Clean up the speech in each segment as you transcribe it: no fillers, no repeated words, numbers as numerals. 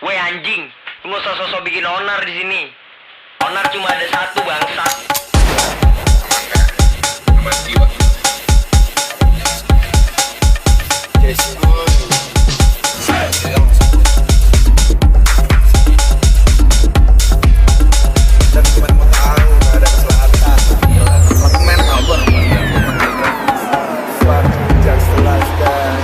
Weh anjing, lu nggak usah sosok bikin onar di sini. Onar cuma ada satu, bangsat. Sama jiwa. Dan cuma mau tahu nggak ada keselatan. Apartemen kabur. Just lifestyle.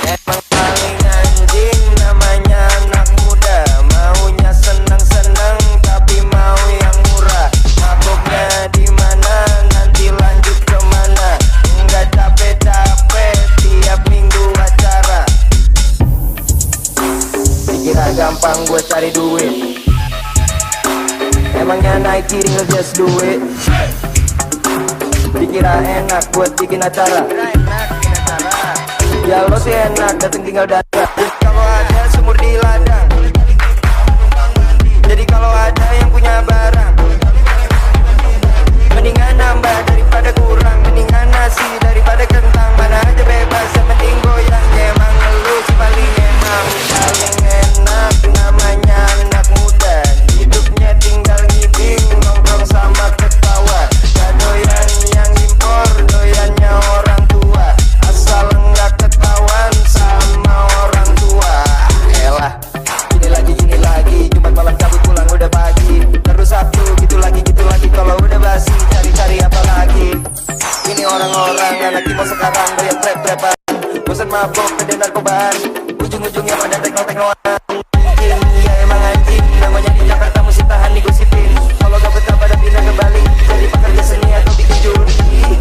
Emang paling anjing namanya anak muda. Maunya seneng-seneng tapi mau yang murah. Maboknya di mana nanti lanjut kemana? Enggak capek-capek tiap minggu acara. Dikira gampang gue cari duit. Emangnya naik kiri nge-gas duit. Dikira enak buat bikin acara. Ya lo sih enak, dateng tinggal datang. Kalau ada sumur di ladang. Jadi kalau ada yang punya barang, mendingan nambah daripada kurang. Mendingan nasi daripada kentang. Mana aja bebas, yang penting goyangnya. Emang lu sih paling enak. Paling enak namanya anak muda. Hidupnya tinggal ngibing, nongkrong sama ketawa. Gak doyan yang impor, doyannya orang tua. Asal enggak ketahuan sama orang tua. Elah, gini lagi, Jumat malam cabut pulang udah pagi. Terus Sabtu gitu lagi, kalau udah basi cari-cari apa lagi. Ini orang-orang anak timur sekarang doyan trap-trapan. Bosan mabok, dan narkobaan. Ujung-ujungnya pada tekno-teknoan. Anjing, ya emang anjing. Namanya di Jakarta mesti tahan digosipin. Kalau gak betah pada pindah ke Bali, jadi pekerja seni atau bikin judi.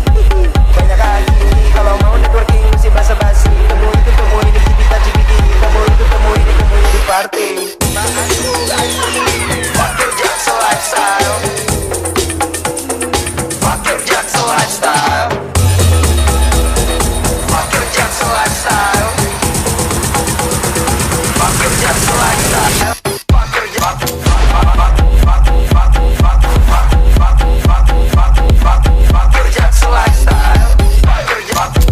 Banyak anjing, kalau mau networking mesti basa-basi. Temu itu temu ini kita cipiki. Temu itu temu ini di party. Fuck your Jackson lifestyle. Fuck your Jackson lifestyle. Fuck your Jackson lifestyle. Fuck your Jackson lifestyle. Fuck your Jackson. Fuck your Jackson lifestyle. Fuck your Jackson.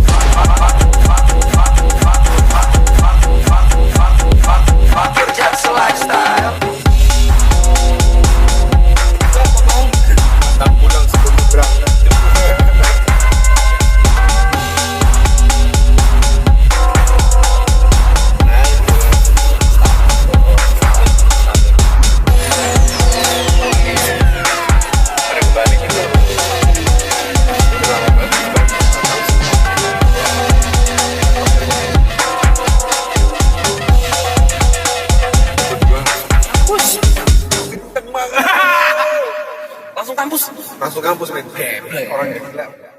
Fuck your Jackson lifestyle. Tak pulang sebelum berangkat. Langsung kampus men. Orang gila.